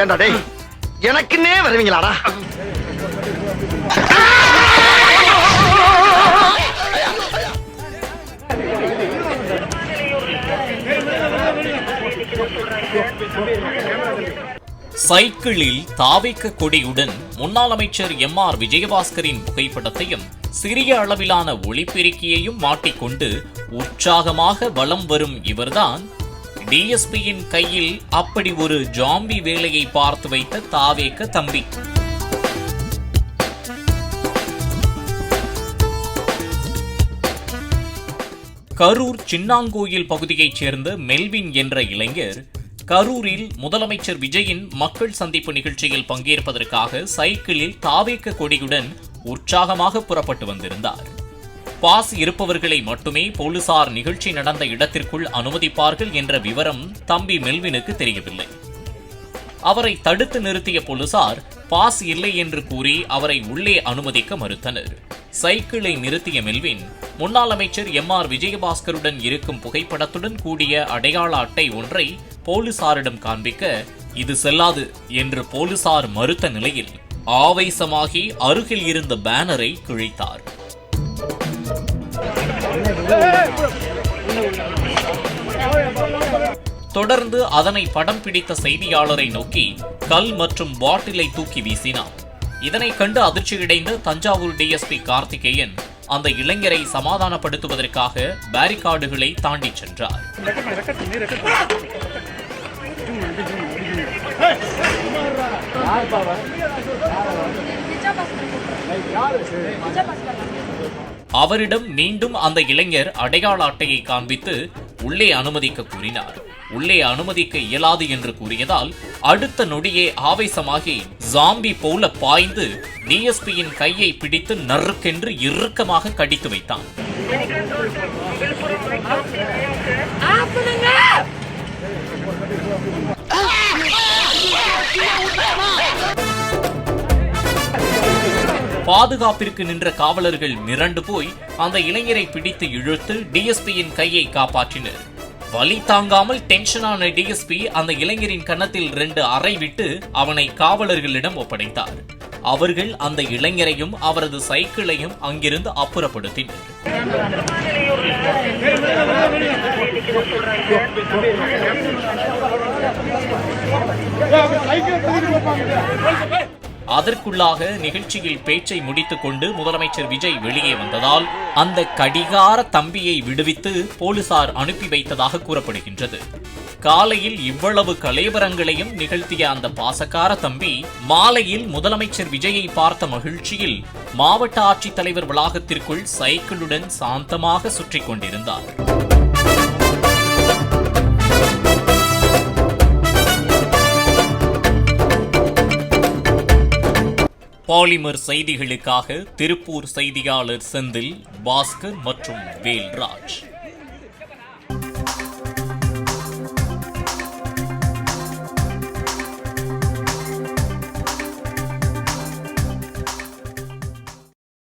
ஏண்டா டேய், எனக்குன்னே வருவீங்களாடா? சைக்கிளில் தாவேக்க கொடியுடன் முன்னாள் அமைச்சர் எம்.ஆர். விஜயபாஸ்கரின் புகைப்படத்தையும் சிறிய அளவிலான ஒளிபெருக்கியையும் மாட்டிக்கொண்டு உற்சாகமாக வலம் வரும் இவர்தான் டிஎஸ்பியின் கையில் அப்படி ஒரு ஜாம்பி வேலையை பார்த்து வைத்த தாவேக்க தம்பி. கரூர் சின்னாங்கோயில் பகுதியைச் சேர்ந்த மெல்வின் என்ற இளைஞர் கரூரில் முதலமைச்சர் விஜயின் மக்கள் சந்திப்பு நிகழ்ச்சியில் பங்கேற்பதற்காக சைக்கிளில் தாவேக்க கொடியுடன் உற்சாகமாக புறப்பட்டு வந்திருந்தார். பாஸ் இருப்பவர்களை மட்டுமே போலீசார் நிகழ்ச்சி நடந்த இடத்திற்குள் அனுமதிப்பார்கள் என்ற விவரம் தம்பி மெல்வினுக்கு தெரியவில்லை. அவரை தடுத்து நிறுத்திய போலீசார் பாஸ் இல்லை என்று கூறி அவரை உள்ளே அனுமதிக்க மறுத்தனர். சைக்கிளை நிறுத்திய மெல்வின் முன்னாள் அமைச்சர் எம்.ஆர். விஜயபாஸ்கருடன் இருக்கும் புகைப்படத்துடன் கூடிய அடையாள அட்டை ஒன்றை போலீசாரிடம் காண்பிக்க இது செல்லாது என்று போலீசார் மறுத்த நிலையில் ஆவேசமாகி அருகில் இருந்த பேனரை கிழித்தார். தொடர்ந்து அதனை படம் பிடித்த செய்தியாளரை நோக்கி கல் மற்றும் பாட்டிலை தூக்கி வீசினார். இதனை கண்டு அதிர்ச்சியடைந்த தஞ்சாவூர் டிஎஸ்பி கார்த்திகேயன் அந்த இளைஞரை சமாதானப்படுத்துவதற்காக பேரிகார்டுகளை தாண்டி சென்றார். அவரிடம் மீண்டும் அந்த இளைஞர் அடையாள அட்டையை காண்பித்து உள்ளே அனுமதிக்க கூறினார். உள்ளே அனுமதிக்க இயலாது என்று கூறியதால் அடுத்த நொடியே ஆவேசமாகி ஜாம்பி போல பாய்ந்து டிஎஸ்பியின் கையை பிடித்து நறுக்கென்று இறுக்கமாக கடித்து வைத்தான். பாதுகாப்பிற்கு நின்ற காவலர்கள் மிரண்டு போய் அந்த இளைஞரை பிடித்து இழுத்து டிஎஸ்பியின் கையை காப்பாற்றினர். வலி தாங்காமல் டென்ஷனான டிஎஸ்பி அந்த இளைஞரின் கன்னத்தில் 2 அறை விட்டு அவனை காவலர்களிடம் ஒப்படைத்தார். அவர்கள் அந்த இளைஞரையும் அவரது சைக்கிளையும் அங்கிருந்து அப்புறப்படுத்தினர். அதற்குள்ளாக நிகழ்ச்சியில் பேச்சை முடித்துக் கொண்டு முதலமைச்சர் விஜய் வெளியே வந்ததால் அந்த கடிகார தம்பியை விடுவித்து போலீசார் அனுப்பி வைத்ததாக கூறப்படுகின்றது. காலையில் இவ்வளவு கலேவரங்களையும் நிகழ்த்திய அந்த பாசக்கார தம்பி மாலையில் முதலமைச்சர் விஜயை பார்த்த மகிழ்ச்சியில் மாவட்ட ஆட்சித்தலைவர் வளாகத்திற்குள் சைக்கிளுடன் சாந்தமாக சுற்றிக் கொண்டிருந்தார். பாலிமர் செய்திகளுக்காக திருப்பூர் செய்தியாளர் செந்தில், பாஸ்கர் மற்றும் வேல்ராஜ்.